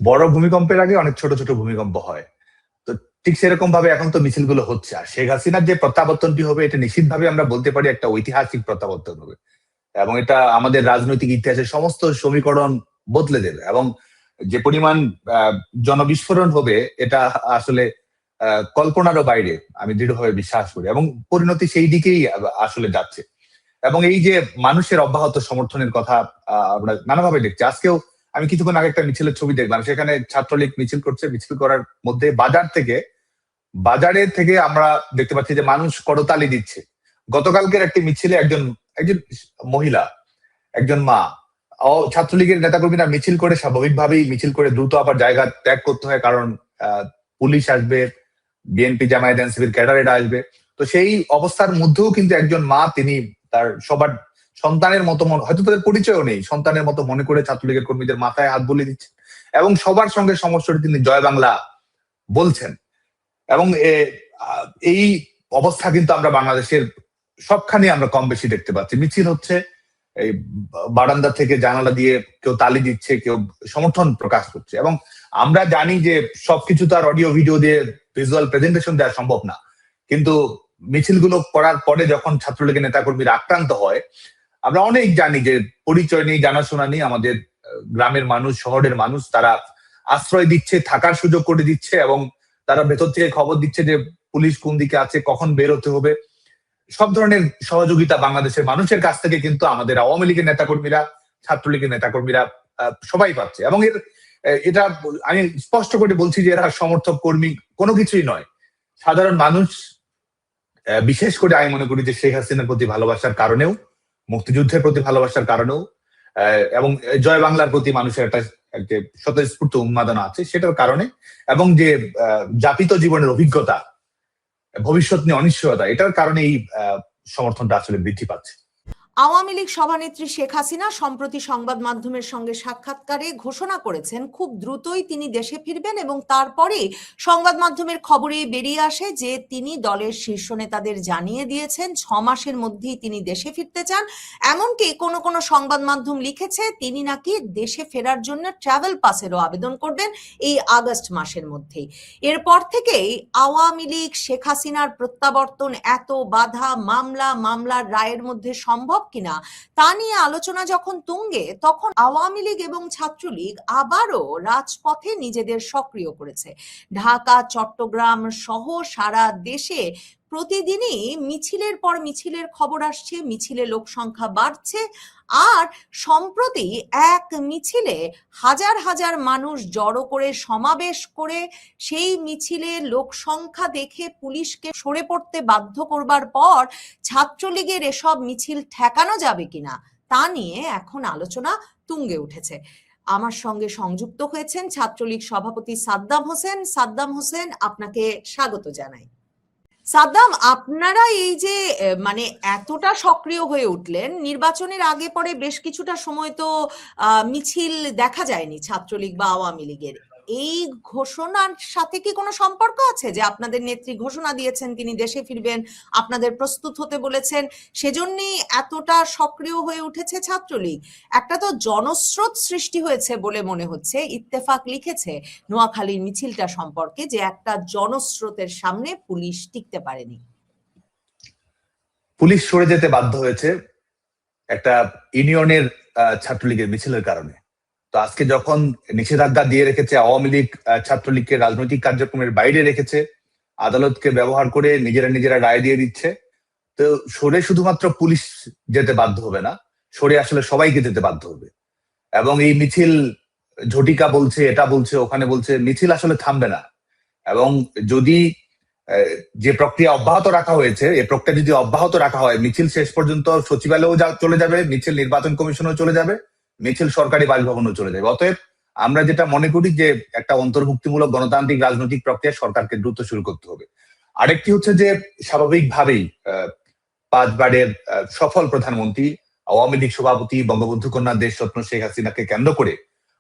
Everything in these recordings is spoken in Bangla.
বড় ভূমিকম্পের আগে অনেক ছোট ছোট ভূমিকম্প হয়। তো ঠিক সেরকম ভাবে এখন তো মিছিলগুলো হচ্ছে। আর শেখ হাসিনার যে প্রত্যাবর্তনটি হবে, এটা নিশ্চিতভাবে আমরা বলতে পারি একটা ঐতিহাসিক প্রত্যাবর্তন হবে, এবং এটা আমাদের রাজনৈতিক ইতিহাসের সমস্ত সমীকরণ বদলে দেবে। এবং যে পরিমাণ জনবিস্ফোরণ হবে, এটা আসলে কল্পনারও বাইরে, আমি দৃঢ়ভাবে বিশ্বাস করি, এবং পরিণতি সেই দিকেই আসলে যাচ্ছে। এবং এই যে মানুষের অব্যাহত সমর্থনের কথা আমরা নানাভাবে দেখছি। আজকেও আমি কিছুক্ষণ আগে একটা মিছিলের ছবি দেখলাম, সেখানে ছাত্রলীগ মিছিল করছে। মিছিল করার মধ্যে বাজারে থেকে আমরা দেখতে পাচ্ছি যে মানুষ করতালি দিচ্ছে। গতকালকের একটি মিছিলে একজন একজন মহিলা, একজন মা, ছাত্রলীগের নেতাকর্মীরা মিছিল করে, স্বাভাবিকভাবেই মিছিল করে দ্রুত আবার জায়গা ত্যাগ করতে হয়, কারণ পুলিশ আসবে, বিএনপি জামায়াত এনসিপির ক্যাডারেরা আসবে। তো সেই অবস্থার মধ্যেও কিন্তু একজন মা, তিনি তার সবার সন্তানের মতো, হয়তো তাদের পরিচয়ও নেই, সন্তানের মতো মনে করে ছাত্রলীগের কর্মীদের মাথায় হাত বুলিয়ে দিচ্ছেন এবং সবার সঙ্গে সমস্যাটি তিনি জয় বাংলা বলছেন। এবং এই অবস্থা কিন্তু আমরা বাংলাদেশের সবখানে আমরা কম বেশি দেখতে পাচ্ছি। মিছিল হচ্ছে, এই বারান্দা থেকে জানালা দিয়ে কেউ তালি দিচ্ছে, কেউ সমর্থন প্রকাশ করছে। এবং আমরা জানি যে সবকিছু তো আর অডিও ভিডিও দিয়ে ভিজুয়াল প্রেজেন্টেশন দেওয়া সম্ভব না, কিন্তু মিছিলগুলো করার পরে যখন ছাত্রলীগের নেতাকর্মীরা আক্রান্ত হয়, আমরা অনেক জানি যে পরিচয় নেই, জানাশোনা নেই, আমাদের গ্রামের মানুষ, শহরের মানুষ, তারা আশ্রয় দিচ্ছে, থাকার সুযোগ করে দিচ্ছে, এবং তারা ভেতর থেকে খবর দিচ্ছে যে পুলিশ কোন দিকে আছে, কখন বের হতে হবে। সব ধরনের সহযোগিতা বাংলাদেশের মানুষের কাছ থেকে কিন্তু আমাদের আওয়ামী লীগের নেতাকর্মীরা, ছাত্রলীগের নেতাকর্মীরা সবাই পাচ্ছে। এবং এটা আমি স্পষ্ট করে বলছি যে এরা সমর্থক কর্মী কোনো কিছুই নয়, সাধারণ মানুষ। বিশেষ করে আমি মনে করি যে শেখ হাসিনার প্রতি ভালোবাসার কারণেও, মুক্তিযুদ্ধের প্রতি ভালোবাসার কারণেও, এবং জয় বাংলার প্রতি মানুষের একটা স্বতঃস্ফূর্ত উন্মাদনা আছে, সেটার কারণে, এবং যে যাপিত জীবনের অভিজ্ঞতা, ভবিষ্যৎ নিয়ে অনিশ্চয়তা, এটার কারণে এই সমর্থনটা আসলে বৃদ্ধি পাচ্ছে। আওয়ামী লীগ সভানেত্রী শেখ হাসিনা সম্প্রতি সংবাদ মাধ্যমের সঙ্গে সাক্ষাৎকারে ঘোষণা করেছেন খুব দ্রুতই তিনি দেশে ফিরবেন, এবং তারপরে সংবাদ মাধ্যমের খবরে বেরিয়ে আসে যে তিনি দলের শীর্ষ নেতাদের জানিয়ে দিয়েছেন 6 মাসের মধ্যেই তিনি দেশে ফিরতে চান। এমনকি কোনো কোনো সংবাদ মাধ্যম লিখেছে তিনি নাকি দেশে ফেরার জন্য ট্রাভেল পাসেরও আবেদন করবেন এই আগস্ট মাসের মধ্যেই। এরপর থেকেই আওয়ামী লীগ শেখ হাসিনার প্রত্যাবর্তন এত বাধা, মামলার রায়ের মধ্যে সম্ভব কিনা তা নিয়ে আলোচনা যখন তুঙ্গে, তখন আওয়ামী লীগ এবং ছাত্রলীগ আবারও রাজপথে নিজেদের সক্রিয় করেছে। ঢাকা, চট্টগ্রাম সহ সারা দেশে প্রতিদিনই মিছিলের পর মিছিলের খবর আসছে, মিছিলে লোক সংখ্যা বাড়ছে। আর সম্প্রতি এক মিছিলে হাজার হাজার মানুষ জড়ো করে, সমাবেশ করে, সেই মিছিলে লোক সংখ্যা দেখে পুলিশকে সরে পড়তে বাধ্য করবার পর ছাত্রলীগের এসব মিছিল ঠেকানো যাবে কিনা তা নিয়ে এখন আলোচনা তুঙ্গে উঠেছে। আমার সঙ্গে সংযুক্ত হয়েছেন ছাত্রলীগ সভাপতি সাদ্দাম হোসেন। সাদ্দাম হোসেন, আপনাকে স্বাগত জানাই। সাদ্দাম, আপনারা এই যে মানে এতটা সক্রিয় হয়ে উঠলেন, নির্বাচনের আগে পরে বেশ কিছুটা সময় তো মিছিল দেখা যায়নি ছাত্রলীগ বা আওয়ামী লীগের। এই ঘোষণার সাথে কি কোনো সম্পর্ক আছে যে আপনাদের নেত্রী ঘোষণা দিয়েছেন তিনি দেশে ফিরবেন, আপনাদের প্রস্তুত হতে বলেছেন, সেজন্যই এতটা সক্রিয় হয়ে উঠেছে ছাত্রলীগ? একটা তো জনস্রোত সৃষ্টি হয়েছে বলে মনে হচ্ছে। ইত্তেফাক লিখেছে নোয়াখালীর মিছিলটা সম্পর্কে যে একটা জনস্রোতের সামনে পুলিশ টিকতে পারেনি, পুলিশ সরে যেতে বাধ্য হয়েছে একটা ইউনিয়নের ছাত্রলীগের মিছিলের কারণে। তো আজকে যখন নিষেধাজ্ঞা দিয়ে রেখেছে, আওয়ামী লীগ ছাত্রলীগকে রাজনৈতিক কার্যক্রমের বাইরে রেখেছে, আদালতকে ব্যবহার করে নিজেরা রায় দিয়ে দিচ্ছে, তো সরে শুধুমাত্র পুলিশ যেতে বাধ্য হবে না, সরে আসলে সবাইকে যেতে বাধ্য হবে। এবং এই মিছিল ঝটিকা বলছে, এটা বলছে, ওখানে বলছে, মিছিল আসলে থামবে না। এবং যদি যে প্রক্রিয়া অব্যাহত রাখা হয়েছে, এই প্রক্রিয়া যদি অব্যাহত রাখা হয়, মিছিল শেষ পর্যন্ত সচিবালয়েও চলে যাবে, মিছিল নির্বাচন কমিশনেও চলে যাবে, মিছিল সরকারি বাসভবনেও চলে যাবে। অতএব আমরা যেটা মনে করি যে একটা অন্তর্ভুক্তিমূলক গণতান্ত্রিক রাজনৈতিক প্রক্রিয়া সরকারকে দ্রুত শুরু করতে হবে। আরেকটি হচ্ছে যে স্বাভাবিকভাবেই 5 বারের সফল প্রধানমন্ত্রী, আওয়ামী লীগ সভাপতি, বঙ্গবন্ধু কন্যা দেশরত্ন শেখ হাসিনাকে কেন্দ্র করে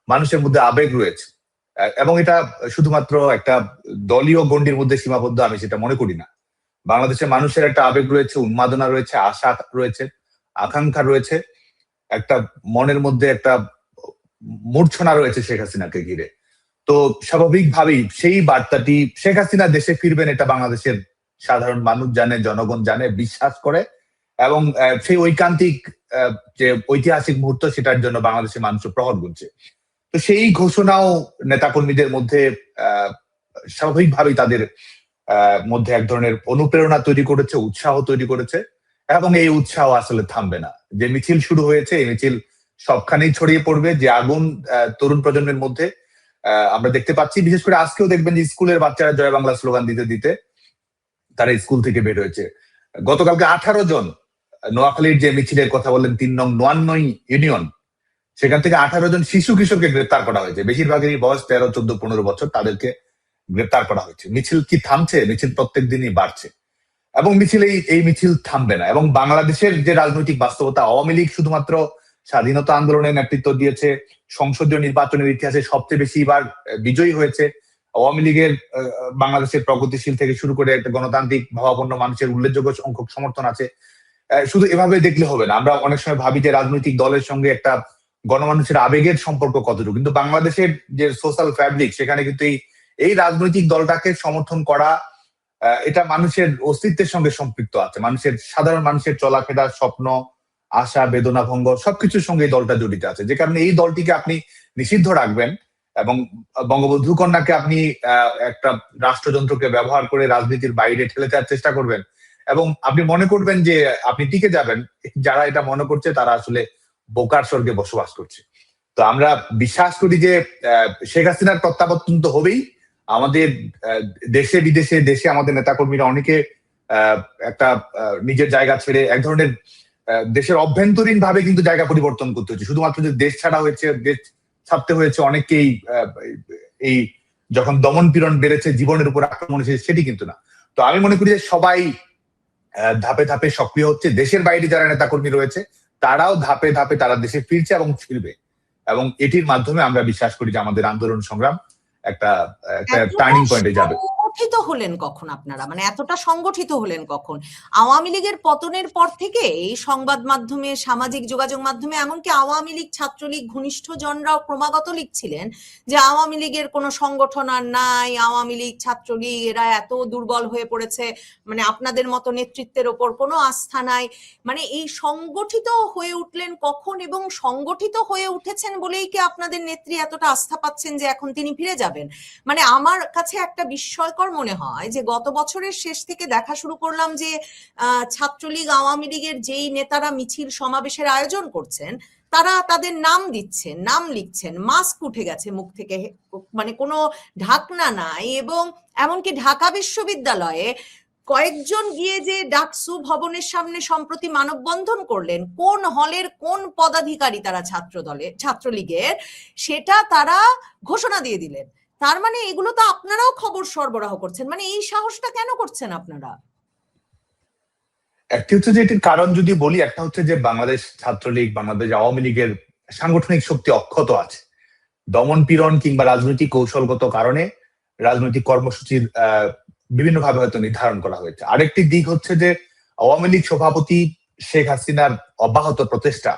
মানুষের মধ্যে আবেগ রয়েছে, এবং এটা শুধুমাত্র একটা দলীয় গণ্ডির মধ্যে সীমাবদ্ধ আমি সেটা মনে করি না। বাংলাদেশের মানুষের একটা আবেগ রয়েছে, উন্মাদনা রয়েছে, আশা রয়েছে, আকাঙ্ক্ষা রয়েছে, একটা মনের মধ্যে একটা মূর্ছনা রয়েছে শেখ হাসিনাকে ঘিরে। তো স্বাভাবিকভাবেই সেই বার্তাটি শেখ হাসিনা দেশে ফিরবেন এটা বাংলাদেশের সাধারণ মানুষ জানে, জনগণ জানে, বিশ্বাস করে, এবং সেই ঐকান্তিক যে ঐতিহাসিক মুহূর্ত সেটার জন্য বাংলাদেশের মানুষ প্রহর গুনছে। তো সেই ঘোষণাও নেতাকর্মীদের মধ্যে স্বাভাবিকভাবেই তাদের মধ্যে এক ধরনের অনুপ্রেরণা তৈরি করেছে, উৎসাহ তৈরি করেছে, এবং এই উৎসাহ আসলে থামবে না। যে মিছিল শুরু হয়েছে, এই মিছিল সবখানেই ছড়িয়ে পড়বে। যে আগুন তরুণ প্রজন্মের মধ্যে আমরা দেখতে পাচ্ছি, বিশেষ করে আজকেও দেখবেন যে স্কুলের বাচ্চারা জয় বাংলা স্লোগান দিতে দিতে তারা স্কুল থেকে বের হয়েছে। গতকালকে 18 জন নোয়াখালীর যে মিছিলের কথা বললেন 3 নং নোয়ান্নই ইউনিয়ন, সেখান থেকে 18 জন শিশু কিশোরকে গ্রেপ্তার করা হয়েছে। বেশিরভাগেরই বয়স 13, 14, 15 বছর, তাদেরকে গ্রেপ্তার করা হয়েছে। মিছিল কি থামছে? মিছিল প্রত্যেক দিনই বাড়ছে, এবং মিছিল এই মিছিল থামবে না। এবং বাংলাদেশের যে রাজনৈতিক বাস্তবতা, আওয়ামী লীগ শুধুমাত্র স্বাধীনতা আন্দোলনের নেতৃত্ব দিয়েছে, সংসদীয় নির্বাচনের ইতিহাসে সবচেয়ে বেশি বার বিজয়ী হয়েছে। আওয়ামী লীগের বাংলাদেশের প্রগতিশীল থেকে শুরু করে একটা গণতান্ত্রিক ভাবাপন্ন মানুষের উল্লেখযোগ্য সংখ্যক সমর্থন আছে। শুধু এভাবে দেখলে হবে না। আমরা অনেক সময় ভাবি যে রাজনৈতিক দলের সঙ্গে একটা গণমানুষের আবেগের সম্পর্ক কতটুকু, কিন্তু বাংলাদেশের যে সোশ্যাল ফ্যাব্রিক, সেখানে কিন্তু এই রাজনৈতিক দলটাকে সমর্থন করা, এটা মানুষের অস্তিত্বের সঙ্গে সম্পৃক্ত আছে। সাধারণ মানুষের চলাফেরা, স্বপ্ন, আশা, বেদনা, ভঙ্গ সবকিছুর সঙ্গে এই দলটা জড়িত আছে। যে কারণে এই দলটিকে আপনি নিষিদ্ধ রাখবেন এবং বঙ্গবন্ধু কন্যাকে আপনি একটা রাষ্ট্রযন্ত্রকে ব্যবহার করে রাজনীতির বাইরে ঠেলে দেওয়ার চেষ্টা করবেন, এবং আপনি মনে করবেন যে আপনি টিকে যাবেন। যারা এটা মনে করছে তারা আসলে বোকার স্বর্গে বসবাস করছে। তো আমরা বিশ্বাস করি যে শেখ হাসিনার প্রত্যাবর্তন তো হবেই। আমাদের দেশে বিদেশে, দেশে আমাদের নেতাকর্মীরা অনেকে একটা নিজের জায়গা ছেড়ে এক ধরনের দেশের অভ্যন্তরীণ ভাবে কিন্তু জায়গা পরিবর্তন করতে হচ্ছে। শুধুমাত্র যে দেশ ছাড়া হয়েছে, দেশ ছাড়তে হয়েছে অনেকেই এই যখন দমন পীড়ন বেড়েছে, জীবনের উপর আক্রমণ এসেছে, সেটি কিন্তু না। তো আমি মনে করি যে সবাই ধাপে ধাপে সক্রিয় হচ্ছে। দেশের বাইরে যারা নেতাকর্মী রয়েছে তারাও ধাপে ধাপে তারা দেশে ফিরছে এবং ফিরবে, এবং এটির মাধ্যমে আমরা বিশ্বাস করি যে আমাদের আন্দোলন সংগ্রাম একটা টার্নিং পয়েন্টে যাবে। সংগঠিত হলেন কখন আপনারা, মানে এতটা সংগঠিত হলেন কখন? আওয়ামী লীগের পতনের পর থেকে এই সংবাদ মাধ্যমে, সামাজিক যোগাযোগ মাধ্যমে, এমনকি আওয়ামী লীগ ছাত্রলীগ ঘনিষ্ঠ জনরাও ক্রমাগত লিখছিলেন যে আওয়ামী লীগের কোনো সংগঠন আর নাই, আওয়ামী লীগ ছাত্রলীগ এরা এত দুর্বল হয়ে পড়েছে, মানে আপনাদের মতো নেতৃত্বের ওপর কোনো আস্থা নাই। মানে এই সংগঠিত হয়ে উঠলেন কখন, এবং সংগঠিত হয়ে উঠেছেন বলেই কি আপনাদের নেত্রী এতটা আস্থা পাচ্ছেন যে এখন তিনি ফিরে যাবেন? মানে আমার কাছে একটা বিস্ময়কর মনে হয় যে গত বছরের শেষ থেকে দেখা শুরু করলাম যে ছাত্রলীগ, আওয়ামী লীগের যেই নেতারা মিছিল সমাবেশের আয়োজন করছেন তারা তাদের নাম দিচ্ছেন, নাম লিখছেন, মাস্ক উঠে গেছে মুখ থেকে, মানে কোনো ঢাকনা নাই। এবং এমনকি ঢাকা বিশ্ববিদ্যালয়ে কয়েকজন গিয়ে যে ডাকসু ভবনের সামনে সম্প্রতি মানববন্ধন করলেন, কোন হলের কোন পদাধিকারী তারা ছাত্রলীগের, সেটা তারা ঘোষণা দিয়ে দিলেন। তার মানে এগুলো তো আপনারাও খবর সরবরাহ করছেন, মানে এই সাহসটা কেন করছেন আপনারা? একটি হচ্ছে যে এটির কারণ যদি বলি, একটা হচ্ছে যে বাংলাদেশ ছাত্রলীগ, বাংলাদেশ আওয়ামী লীগের সাংগঠনিক শক্তি অক্ষত আছে। দমন পীড়ন কিংবা রাজনৈতিক কৌশলগত কারণে রাজনৈতিক কর্মসূচির বিভিন্নভাবে হয়তো নির্ধারণ করা হয়েছে। আরেকটি দিক হচ্ছে যে আওয়ামী লীগ সভাপতি শেখ হাসিনার অব্যাহত প্রচেষ্টা,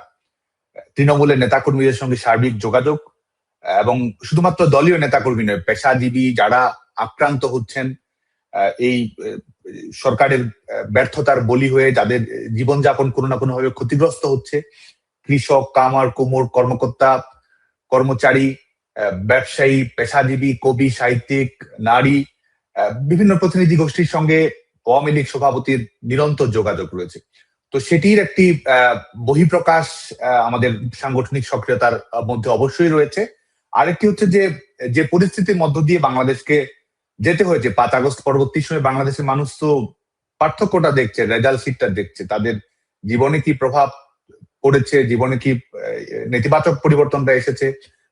তৃণমূলের নেতাকর্মীদের সঙ্গে সার্বিক যোগাযোগ, এবং শুধুমাত্র দলীয় নেতাকর্মী নয়, পেশাজীবী যারা আক্রান্ত হচ্ছেন এই সরকারের ব্যর্থতার বলি হয়ে, যাদের জীবনযাপন কোনো না কোনো ভাবে ক্ষতিগ্রস্ত হচ্ছে, কৃষক, কামার, কুমোর, কর্মকর্তা, কর্মচারী, ব্যবসায়ী, পেশাজীবী, কবি, সাহিত্যিক, নারী, বিভিন্ন প্রতিনিধি গোষ্ঠীর সঙ্গে আওয়ামী লীগ সভাপতির নিরন্তর যোগাযোগ রয়েছে। তো সেটির একটি বহিঃপ্রকাশ আমাদের সাংগঠনিক সক্রিয়তার মধ্যে অবশ্যই রয়েছে। আরেকটি হচ্ছে যে পরিস্থিতির মধ্য দিয়ে বাংলাদেশকে যেতে হয়েছে 5 আগস্ট পরবর্তী সময়ে, বাংলাদেশের মানুষ তো পার্থক্যটা দেখছে, রেজাল্ট শিটটা দেখছে, তাদের জীবনে কি প্রভাব পড়েছে, জীবনে কি নেতিবাচক পরিবর্তনটা এসেছে,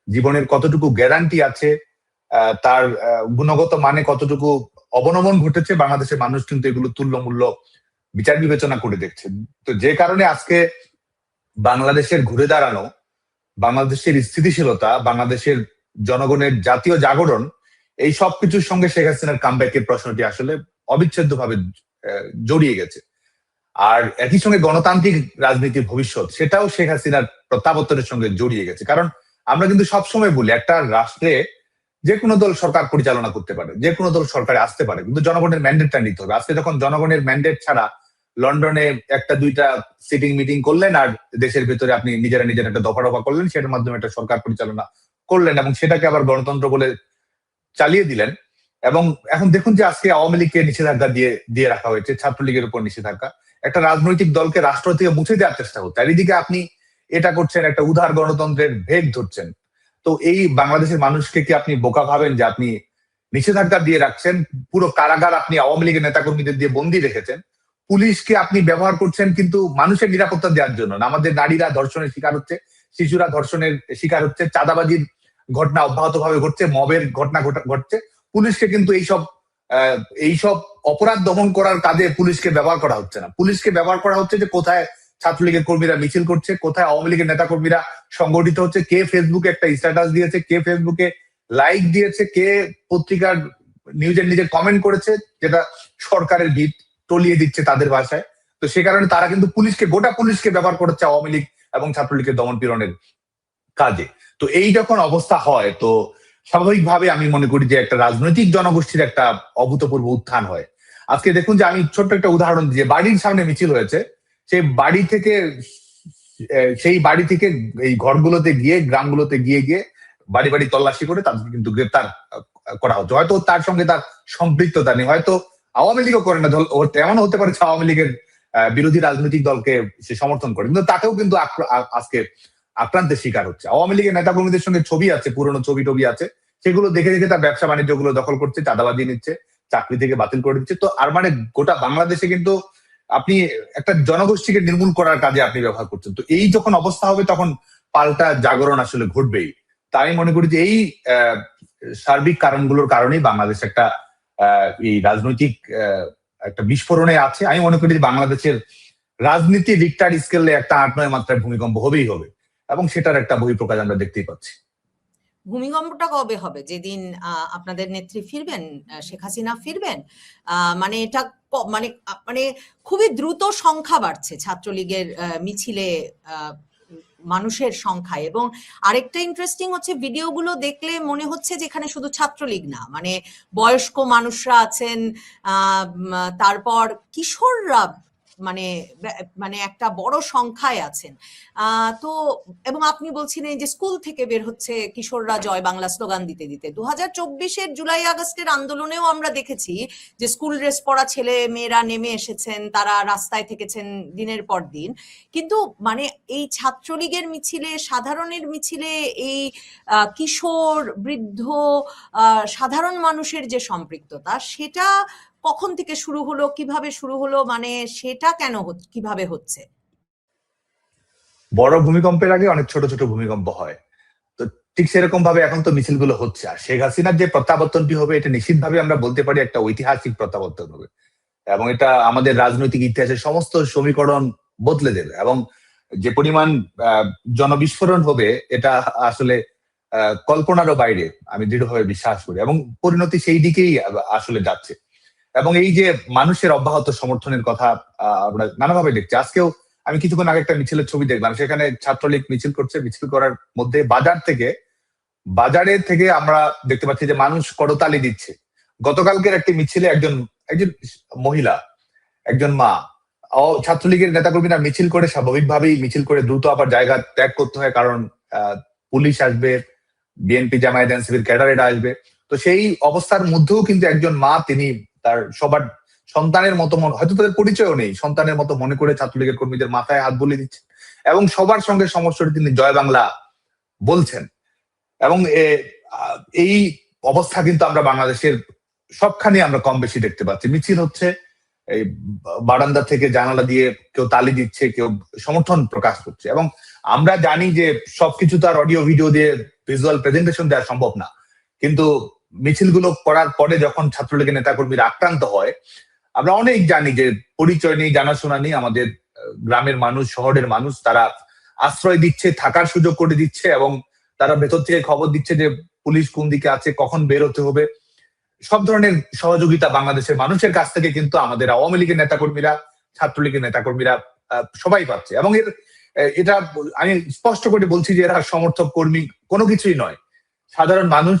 জীবনের কতটুকু গ্যারান্টি আছে, তার গুণগত মানে কতটুকু অবনমন ঘটেছে, বাংলাদেশের মানুষ কিন্তু এগুলো তুল্যমূল্য বিচার বিবেচনা করে দেখছে। তো যে কারণে আজকে বাংলাদেশের ঘুরে দাঁড়ানো, বাংলাদেশের স্থিতিশীলতা, বাংলাদেশের জনগণের জাতীয় জাগরণ, এই সবকিছুর সঙ্গে শেখ হাসিনার কামব্যাকের প্রশ্নটি আসলে অবিচ্ছেদ্য ভাবে জড়িয়ে গেছে। আর একই সঙ্গে গণতান্ত্রিক রাজনীতির ভবিষ্যৎ, সেটাও শেখ হাসিনার প্রত্যাবর্তনের সঙ্গে জড়িয়ে গেছে। কারণ আমরা কিন্তু সবসময় বলি, একটা রাষ্ট্রে যে কোনো দল সরকার পরিচালনা করতে পারে, যে কোনো দল সরকারে আসতে পারে, কিন্তু জনগণের ম্যান্ডেটটা নিতে হবে। আজকে যখন জনগণের ম্যান্ডেট ছাড়া লন্ডনে একটা দুইটা সিটিং মিটিং করলেন আর দেশের ভেতরে আপনি নিজেরা নিজের একটা দফা রফা করলেন, সেটার মাধ্যমে একটা সরকার পরিচালনা করলেন এবং সেটাকে আবার গণতন্ত্র বলে চালিয়ে দিলেন। এবং এখন দেখুন যে আজকে আওয়ামী লীগকে নিষেধাজ্ঞা দিয়ে রাখা হয়েছে, ছাত্রলীগের উপর নিষেধাজ্ঞা, একটা রাজনৈতিক দলকে রাষ্ট্র থেকে মুছে দেওয়ার চেষ্টা হচ্ছে। আর এদিকে আপনি এটা করছেন, একটা উদার গণতন্ত্রের ভেগ ধরছেন। তো এই বাংলাদেশের মানুষকে কি আপনি বোকা ভাবেন যে আপনি নিষেধাজ্ঞা দিয়ে রাখছেন? পুরো কারাগার আপনি আওয়ামী লীগের নেতাকর্মীদের দিয়ে বন্দি রেখেছেন। পুলিশকে আপনি ব্যবহার করছেন কিন্তু মানুষের নিরাপত্তা দেওয়ার জন্য না। আমাদের নারীরা ধর্ষণের শিকার হচ্ছে, শিশুরা ধর্ষণের শিকার হচ্ছে, চাঁদাবাজির ঘটনা অব্যাহত ভাবে ঘটছে, মবের ঘটনা ঘটছে। পুলিশকে কিন্তু এইসব অপরাধ দমন করার কাজে পুলিশকে ব্যবহার করা হচ্ছে না। পুলিশকে ব্যবহার করা হচ্ছে যে কোথায় ছাত্রলীগের কর্মীরা মিছিল করছে, কোথায় আওয়ামী লীগের নেতা কর্মীরা সংগঠিত হচ্ছে, কে ফেসবুকে একটা স্ট্যাটাস দিয়েছে, কে ফেসবুকে লাইক দিয়েছে, কে পত্রিকার নিজের কমেন্ট করেছে, যেটা সরকারের ভিত টলিয়ে দিচ্ছে তাদের ভাষায়। তো সে কারণে তারা কিন্তু গোটা পুলিশকে ব্যবহার করছে আওয়ামী লীগ এবং ছাত্রলীগের দমন পীড়নের কাজে। তো এই যখন অবস্থা হয়, তো স্বাভাবিকভাবে আমি মনে করি যে একটা রাজনৈতিক জনগোষ্ঠীর একটা অভূতপূর্ব উত্থান হয়। আজকে দেখুন যে আমি ছোট্ট একটা উদাহরণ দিই, বাড়ির সামনে মিছিল হয়েছে, সেই বাড়ি থেকে এই ঘরগুলোতে গিয়ে, গ্রামগুলোতে গিয়ে বাড়ি বাড়ি তল্লাশি করে তাদেরকে কিন্তু গ্রেপ্তার করা হচ্ছে। হয়তো তার সঙ্গে তার সম্পৃক্ততা নেই, হয়তো আওয়ামী লীগও করে না, এমন হতে পারে আওয়ামী লীগের বিরোধী রাজনৈতিক দলকে সে সমর্থন করে, কিন্তু তাকেও কিন্তু আজকে আক্রান্তের শিকার হচ্ছে। আওয়ামী লীগের নেতা কর্মীদের সঙ্গে ছবি আছে, পুরনো ছবি টবি আছে, সেগুলো দেখে তার ব্যবসা বাণিজ্য গুলো দখল করছে, চাঁদাবাজি নিচ্ছে, চাকরি থেকে বাতিল করে দিচ্ছে। তো আর মানে গোটা বাংলাদেশে কিন্তু আপনি একটা জনগোষ্ঠীকে নির্মূল করার কাজে আপনি ব্যবহার করছেন। তো এই যখন অবস্থা হবে তখন পাল্টা জাগরণ আসলে ঘটবেই। তাই আমি মনে করি যে এই সার্বিক কারণগুলোর কারণেই বাংলাদেশ একটা এই রাজনৈতিক একটা বিস্ফোরণে আছে। আমি মনে করি যে বাংলাদেশের রাজনীতি রিক্টার স্কেলে একটা 8-9 মাত্রায় ভূমিকম্প হবেই হবে, এবং সেটার একটা বহিঃপ্রকাশ আমরা দেখতেই পাচ্ছি। ভূমিকম্পটা কবে হবে? যেদিন আপনাদের নেত্রী ফিরবেন, শেখ হাসিনা ফিরবেন? মানে এটা মানে খুবই দ্রুত সংখ্যা বাড়ছে ছাত্রলীগের মিছিলে মানুষের সংখ্যায়। এবং আরেকটা ইন্টারেস্টিং হচ্ছে, ভিডিওগুলো দেখলে মনে হচ্ছে যে এখানে শুধু ছাত্রলীগ না, মানে বয়স্ক মানুষরা আছেন, তারপর কিশোররা মানে একটা বড় সংখ্যায় আছেন। তো এবং আপনি বলছিলেন যে স্কুল থেকে বের হচ্ছে কিশোররা জয় বাংলা স্লোগান দিতে দিতে। 2024-এর জুলাই আগস্টের আন্দোলনেও আমরা দেখেছি যে স্কুল ড্রেস পরা ছেলে মেয়েরা নেমে এসেছেন, তারা রাস্তায় থেকেছেন দিনের পর দিন। কিন্তু মানে এই ছাত্রলীগের মিছিলে, সাধারণের মিছিলে এই কিশোর, বৃদ্ধ, সাধারণ মানুষের যে সম্পৃক্ততা, সেটা কখন থেকে শুরু হলো, কিভাবে শুরু হলো, মানে সেটা কেন কিভাবে হচ্ছে? বড় ভূমিকম্পের আগে অনেক ছোট ছোট ভূমিকম্প হয়। তো ঠিক সেরকম ভাবে এখন তো মিছিলগুলো হচ্ছে। আর শেখ হাসিনার যে প্রত্যাবর্তনটি হবে, এটা নিশ্চিতভাবে আমরা বলতে পারি একটা ঐতিহাসিক প্রত্যাবর্তন হবে, এবং এটা আমাদের রাজনৈতিক ইতিহাসের সমস্ত সমীকরণ বদলে দেবে। এবং যে পরিমাণ জনবিস্ফোরণ হবে, এটা আসলে কল্পনারও বাইরে, আমি দৃঢ়ভাবে বিশ্বাস করি, এবং পরিণতি সেই দিকেই আসলে যাচ্ছে। এবং এই যে মানুষের অব্যাহত সমর্থনের কথা আমরা নানাভাবে দেখছি। আজকেও আমি কিছুক্ষণ আগে একটা মিছিলের ছবি দেখলাম, সেখানে ছাত্রলীগ মিছিল করছে, মিছিল করার মধ্যে বাজারে থেকে আমরা দেখতে পাচ্ছি যে মানুষ করতালি দিচ্ছে। গতকালকের একটি মিছিলে একজন মহিলা, একজন মা, ছাত্রলীগের নেতাকর্মীরা মিছিল করে, স্বাভাবিকভাবেই মিছিল করে দ্রুত আবার জায়গা ত্যাগ করতে হয়, কারণ পুলিশ আসবে, বিএনপি জামায়াত এনসিপির ক্যাডারেরা আসবে। তো সেই অবস্থার মধ্যেও কিন্তু একজন মা, তিনি তার সবার সন্তানের মতো, হয়তো তাদের পরিচয়ও নেই, সন্তানের মতো মনে করে ছাত্রলীগের কর্মীদের মাথায় হাত বুলিয়ে দিচ্ছেন এবং সবার সঙ্গে সমস্যাটি তিনি জয় বাংলা বলছেন। এবং এই অবস্থা কিন্তু আমরা বাংলাদেশের সবখানে আমরা কম বেশি দেখতে পাচ্ছি। মিছিল হচ্ছে, এই বারান্দা থেকে জানালা দিয়ে কেউ তালি দিচ্ছে, কেউ সমর্থন প্রকাশ করছে। এবং আমরা জানি যে সবকিছু তো আর অডিও ভিডিও দিয়ে ভিজুয়াল প্রেজেন্টেশন দেওয়া সম্ভব না, কিন্তু মিছিলগুলো করার পরে যখন ছাত্রলীগের নেতাকর্মীরা আক্রান্ত হয়, আমরা অনেক জানি যে পরিচয় নেই, জানাশোনা নেই, আমাদের গ্রামের মানুষ, শহরের মানুষ, তারা আশ্রয় দিচ্ছে, থাকার সুযোগ করে দিচ্ছে, এবং তারা ভেতর থেকে খবর দিচ্ছে যে পুলিশ কোন দিকে আছে, কখন বের হতে হবে। সব ধরনের সহযোগিতা বাংলাদেশের মানুষের কাছ থেকে কিন্তু আমাদের আওয়ামী লীগের নেতাকর্মীরা, ছাত্রলীগের নেতাকর্মীরা সবাই পাচ্ছে। এবং এটা আমি স্পষ্ট করে বলছি যে এরা সমর্থক কর্মী কোনো কিছুই নয়, সাধারণ মানুষ,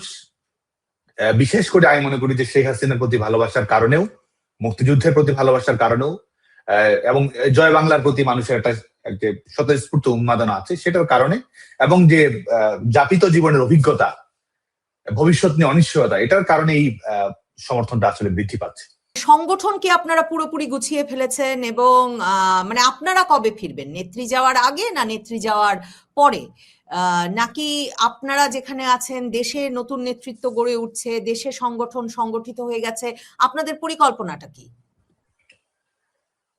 বিশেষ করে আমি মনে করি যে শেখ হাসিনার প্রতি ভালোবাসার কারণেও, মুক্তিযুদ্ধের প্রতি ভালোবাসার কারণেও, এবং জয় বাংলার প্রতি মানুষের একটা স্বতঃস্ফূর্ত উন্মাদনা আছে, সেটার কারণে, এবং যে যাপিত জীবনের অভিজ্ঞতা, ভবিষ্যৎ নিয়ে অনিশ্চয়তা, এটার কারণে এই সমর্থনটা আসলে বৃদ্ধি পাচ্ছে। সংগঠন কি আপনারা পুরোপুরি গুছিয়ে ফেলেছেন এবং মানে আপনারা কবে ফিরবেন? নেত্রী যাওয়ার আগে না নেত্রী যাওয়ার পরে? নাকি আপনারা যেখানে আছেন দেশে নতুন নেতৃত্ব গড়ে উঠছে, দেশে সংগঠন সংগঠিত হয়ে গেছে, আপনাদের পরিকল্পনাটা কি?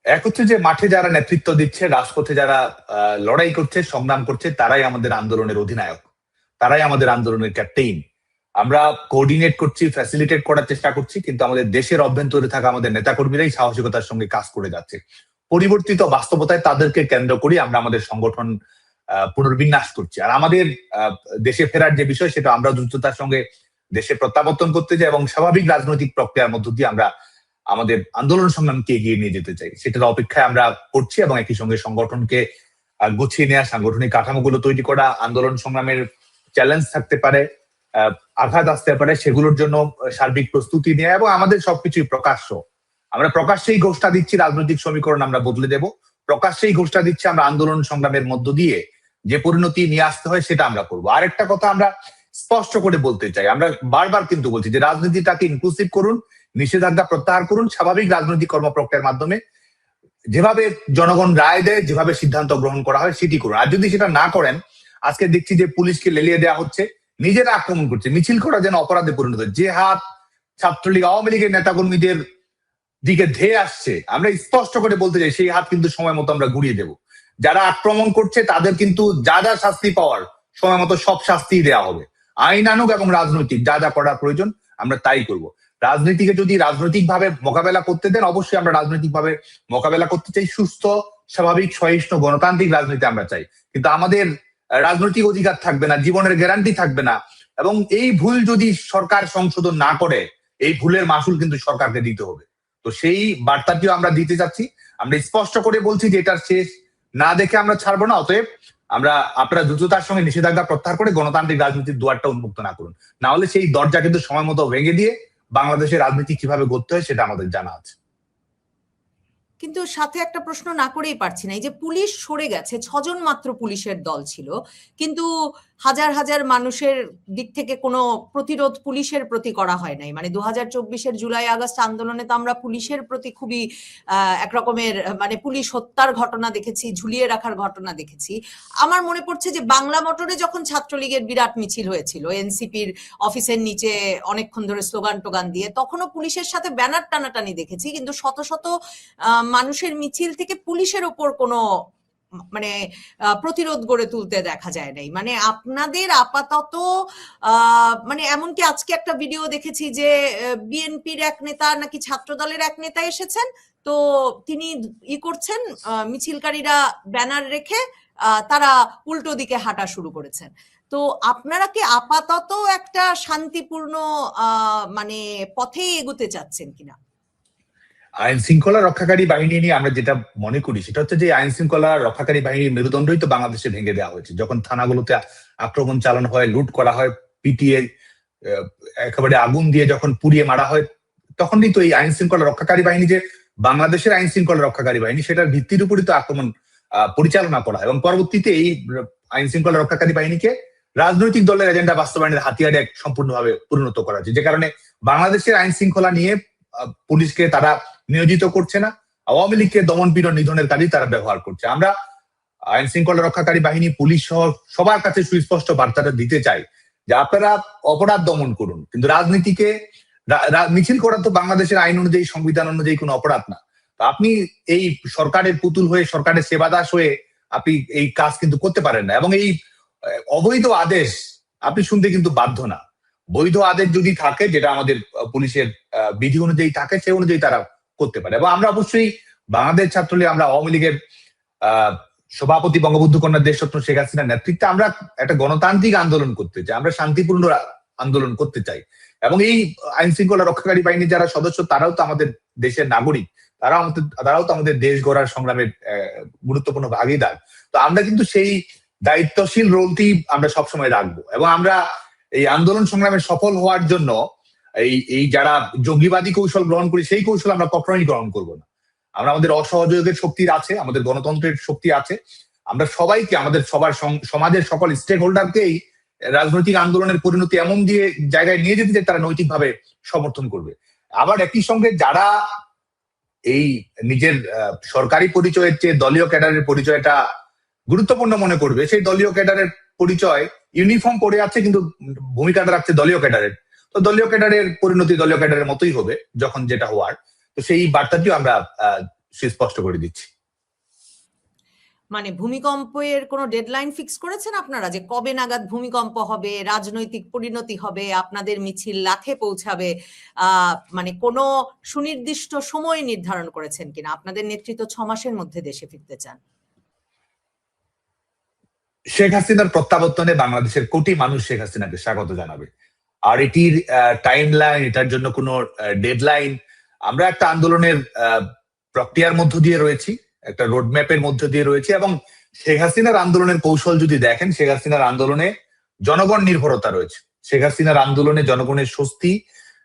এক হচ্ছে যে মাঠে যারা নেতৃত্ব দিচ্ছে, রাজপথে যারা লড়াই করছে, সংগ্রাম করছে, তারাই আমাদের আন্দোলনের অধিনায়ক, তারাই আমাদের আন্দোলনের ক্যাপ্টেইন। আমরা কোঅর্ডিনেট করছি, ফ্যাসিলিটেট করার চেষ্টা করছি, কিন্তু আমাদের দেশের অভ্যন্তরে থাকা আমাদের নেতাকর্মীরাই সাহসিকতার সঙ্গে কাজ করে যাচ্ছে। পরিবর্তিত বাস্তবতায় তাদেরকে কেন্দ্র করে আমরা আমাদের সংগঠন পুনর্বিন্যাস করছি। আর আমাদের দেশে ফেরার যে বিষয়, সেটা আমরা দ্রুততার সঙ্গে দেশে প্রত্যাবর্তন করতে চাই এবং স্বাভাবিক রাজনৈতিক প্রক্রিয়ার মধ্য দিয়ে আমরা আমাদের আন্দোলন সংগ্রামকে এগিয়ে নিয়ে যেতে চাই। সেটার অপেক্ষায় আমরা করছি এবং একই সঙ্গে সংগঠনকে গুছিয়ে নেওয়া, সাংগঠনিক কাঠামোগুলো তৈরি করা, আন্দোলন সংগ্রামের চ্যালেঞ্জ থাকতে পারে, আঘাত আসতে পারে, সেগুলোর জন্য সার্বিক প্রস্তুতি নেওয়া, এবং আমাদের সবকিছুই প্রকাশ্য। আমরা প্রকাশ্যেই ঘোষণা দিচ্ছি রাজনৈতিক সমীকরণ আমরা বদলে দেব, প্রকাশ্যেই ঘোষণা দিচ্ছি আমরা আন্দোলন সংগ্রামের মধ্য দিয়ে যে পরিণতি নিয়ে আসতে হয় সেটা আমরা করবো। আরেকটা কথা আমরা স্পষ্ট করে বলতে চাই, আমরা বারবার কিন্তু বলছি যে রাজনীতিটাকে ইনক্লুসিভ করুন, নিষেধাজ্ঞা প্রত্যাহার করুন, স্বাভাবিক রাজনৈতিক কর্মপ্রক্রিয়ার মাধ্যমে যেভাবে জনগণ রায় দেয়, যেভাবে সিদ্ধান্ত গ্রহণ করা হয় সেটি করুন। আর যদি সেটা না করেন, আজকে দেখছি যে পুলিশকে লেলিয়ে দেওয়া হচ্ছে, নিজেরা আক্রমণ করছে, মিছিল করা যেন অপরাধে পরিণত। যে হাত ছাত্রলীগ, আওয়ামী লীগের নেতাকর্মীদের দিকে ধেয়ে আসছে, আমরা স্পষ্ট করে বলতে চাই সেই হাত কিন্তু সময় মতো আমরা ঘুরিয়ে দেব। যারা আক্রমণ করছে তাদের কিন্তু যা যা শাস্তি পাওয়ার সময় মতো সব শাস্তি দেওয়া হবে, আইনানুগ এবং রাজনৈতিক যা যা করার প্রয়োজন আমরা তাই করব। রাজনীতিকে যদি রাজনৈতিক ভাবে মোকাবেলা করতে দেন, অবশ্যই আমরা রাজনৈতিক ভাবে মোকাবেলা করতে চাই, সুস্থ, স্বাভাবিক, সহিষ্ণু, গণতান্ত্রিক রাজনীতি আমরা চাই। কিন্তু আমাদের রাজনৈতিক অধিকার থাকবে না, জীবনের গ্যারান্টি থাকবে না, এবং এই ভুল যদি সরকার সংশোধন না করে, এই ভুলের মাসুল কিন্তু সরকারকে দিতে হবে। তো সেই বার্তাটিও আমরা দিতে চাচ্ছি। আমরা স্পষ্ট করে বলছি যে এটার শেষ না দেখে আমরা ছাড়বো না। অতএব আপনারা দ্রুততার সঙ্গে নিষেধাজ্ঞা প্রত্যাহার করে গণতান্ত্রিক রাজনীতির দুয়ারটা উন্মুক্ত না করুন, না হলে সেই দরজা কিন্তু সময় মতো ভেঙে দিয়ে বাংলাদেশের রাজনীতি কিভাবে গড়তে হয় সেটা আমাদের জানা আছে। কিন্তু সাথে একটা প্রশ্ন না করেই পারছি না, এই যে পুলিশ সরে গেছে, 6 জন মাত্র পুলিশের দল ছিল, কিন্তু হাজার হাজার মানুষের দিক থেকে কোনো প্রতিরোধ পুলিশের প্রতি করা হয় নাই। মানে 2024-এর জুলাই আগস্ট আন্দোলনে তো আমরা পুলিশের প্রতি খুবই একরকমের মানে পুলিশ হত্যার ঘটনা দেখেছি, ঝুলিয়ে রাখার ঘটনা দেখেছি। আমার মনে পড়ছে যে বাংলা মোটরে যখন ছাত্রলীগের বিরাট মিছিল হয়েছিল এনসিপির অফিসের নিচে অনেকক্ষণ ধরে স্লোগান টোগান দিয়ে, তখনও পুলিশের সাথে ব্যানার টানাটানি দেখেছি, কিন্তু শত শত মানুষের মিছিল থেকে পুলিশের ওপর কোনো মানে প্রতিরোধ গড়ে তুলতে দেখা যায় নাই। মানে আপনাদের আপাতত মানে এমনকি আজকে একটা ভিডিও দেখেছি যে বিএনপির এক নেতা নাকি ছাত্র দলের এক নেতা এসেছেন, তো তিনি করছেন, মিছিলকারীরা ব্যানার রেখে তারা উল্টো দিকে হাঁটা শুরু করেছেন। তো আপনারা কি আপাতত একটা শান্তিপূর্ণ মানে পথে এগোতে চাচ্ছেন কিনা? আইন শৃঙ্খলা রক্ষাকারী বাহিনী নিয়ে আমরা যেটা মনে করি সেটা হচ্ছে যে আইন শৃঙ্খলা রক্ষাকারী বাহিনীর মেরুদণ্ডই তো বাংলাদেশে ভেঙে দেওয়া হয়েছে। যখন থানাগুলোতে আক্রমণ চালানো হয়, লুট করা হয়, পিটিয়ে একেবারে আগুন দিয়ে যখন পুড়িয়ে মারা হয়, তখনই তো এই আইন শৃঙ্খলা রক্ষাকারী বাহিনী যে বাংলাদেশের আইন শৃঙ্খলা রক্ষাকারী বাহিনী, সেটার ভিত্তির উপরই তো আক্রমণ পরিচালনা করা হয়, এবং পরবর্তীতে এই আইন শৃঙ্খলা রক্ষাকারী বাহিনীকে রাজনৈতিক দলের এজেন্ডা বাস্তবায়নের হাতিয়ারে সম্পূর্ণভাবে পরিণত করা হয়েছে, যে কারণে বাংলাদেশের আইন শৃঙ্খলা নিয়ে পুলিশকে তারা নিয়োজিত করছে না, আওয়ামী লীগকে দমন পীড়ন নিধনের কাজে তারা ব্যবহার করছে। আমরা আইন শৃঙ্খলা রক্ষাকারী বাহিনী, পুলিশ সহ সবার কাছে সুস্পষ্ট বার্তাটা দিতে চাই যে আপনারা অপরাধ দমন করুন, কিন্তু রাজনীতিকে মিছিল করা তো বাংলাদেশের আইন অনুযায়ী, সংবিধান অনুযায়ী কোনো অপরাধ না। তো আপনি এই সরকারের পুতুল হয়ে, সরকারের সেবাদাস হয়ে আপনি এই কাজ কিন্তু করতে পারেন না, এবং এই অবৈধ আদেশ আপনি শুনতে কিন্তু বাধ্য না। বৈধ আদেশ যদি থাকে, যেটা আমাদের পুলিশের বিধি অনুযায়ী থাকে, সে অনুযায়ী তারা করতে পারে। এবং আমরা অবশ্যই বাংলাদেশ ছাত্রলীগ, আমরা আওয়ামী লীগের সভাপতি বঙ্গবন্ধু কন্যা দেশরত্ন শেখ হাসিনার নেতৃত্বে আমরা একটা গণতান্ত্রিক আন্দোলন করতে চাই, আমরা শান্তিপূর্ণ আন্দোলন করতে চাই। এবং এই আইন শৃঙ্খলা রক্ষাকারী বাহিনীর যারা সদস্য, তারাও তো আমাদের দেশের নাগরিক, তারাও তো আমাদের দেশ গড়ার সংগ্রামের গুরুত্বপূর্ণ ভাগিদার। তো আমরা কিন্তু সেই দায়িত্বশীল রোলটি আমরা সবসময় রাখবো, এবং আমরা এই আন্দোলন সংগ্রামে সফল হওয়ার জন্য এই যারা জঙ্গিবাদী কৌশল গ্রহণ করি সেই কৌশল আমরা কখনোই গ্রহণ করব না। আমরা আমাদের অসহযোগের শক্তি আছে, আমাদের গণতন্ত্রের শক্তি আছে, আমরা সবাইকে আমাদের সমাজের সকল স্টেক হোল্ডারকেই রাজনৈতিক আন্দোলনের পরিণতি এমন দিয়ে জায়গায় নিয়ে যেতে যে তারা নৈতিকভাবে সমর্থন করবে। আবার একই সঙ্গে যারা এই নিজের সরকারি পরিচয়ের চেয়ে দলীয় ক্যাডারের পরিচয়টা গুরুত্বপূর্ণ মনে করবে, সেই দলীয় ক্যাডারের পরিচয় ইউনিফর্ম পরে আছে কিন্তু ভূমিকাটা রাখছে দলীয় ক্যাডারের, তো দলীয় ক্যাডারের পরিণতি দলীয় ক্যাডারের মতোই হবে যখন যেটা হওয়ার। তো সেই বার্তাটিও আমরা সুস্পষ্ট করে দিচ্ছি। মানে ভূমিকম্পের কোনো ডেডলাইন ফিক্স করেছেন আপনারা, যে কবে নাগাদ ভূমিকম্প হবে, রাজনৈতিক পরিণতি হবে, আপনাদের মিছিল লাখে পৌঁছাবে, মানে কোনো সুনির্দিষ্ট সময় নির্ধারণ করেছেন কিনা? আপনাদের নেতৃত্ব 6 মাসের মধ্যে দেশে ফিরতে চান। শেখ হাসিনার প্রত্যাবর্তনে বাংলাদেশের কোটি মানুষ শেখ হাসিনাকে স্বাগত জানাবে। আর এটির টাইম লাইন, এটার জন্য কোনো ডেডলাইন, আমরা একটা আন্দোলনের প্রক্রিয়ার মধ্য দিয়ে রয়েছি, একটা রোডম্যাপের মধ্য দিয়ে রয়েছে। এবং শেখ হাসিনার আন্দোলনের কৌশল যদি দেখেন, শেখ হাসিনার আন্দোলনে জনগণ নির্ভরতা রয়েছে। শেখ হাসিনার আন্দোলনে জনগণের স্বস্তি,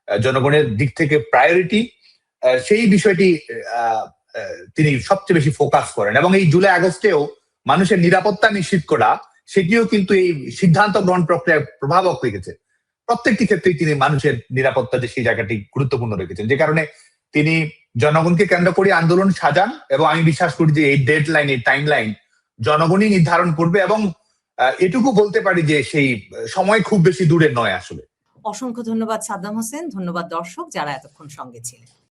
জনগণের দিক থেকে প্রায়োরিটি, সেই বিষয়টি তিনি সবচেয়ে বেশি ফোকাস করেন। এবং এই জুলাই আগস্টেও মানুষের নিরাপত্তা নিশ্চিত করা, সেটিও কিন্তু এই সিদ্ধান্ত গ্রহণ প্রক্রিয়ায় প্রভাবক রেখেছে। প্রত্যেকটি ক্ষেত্রেই তিনি মানুষের নিরাপত্তা যে সেই জায়গাটি গুরুত্বপূর্ণ রেখেছেন, যে কারণে তিনি জনগণকে কেন্দ্র করে আন্দোলন সাজান। এবং আমি বিশ্বাস করি যে এই ডেডলাইন, এই টাইম লাইন জনগণই নির্ধারণ করবে। এবং এটুকু বলতে পারি যে সেই সময় খুব বেশি দূরে নয় আসলে। অসংখ্য ধন্যবাদ সাদ্দাম হোসেন, ধন্যবাদ দর্শক যারা এতক্ষণ সঙ্গে ছিলেন।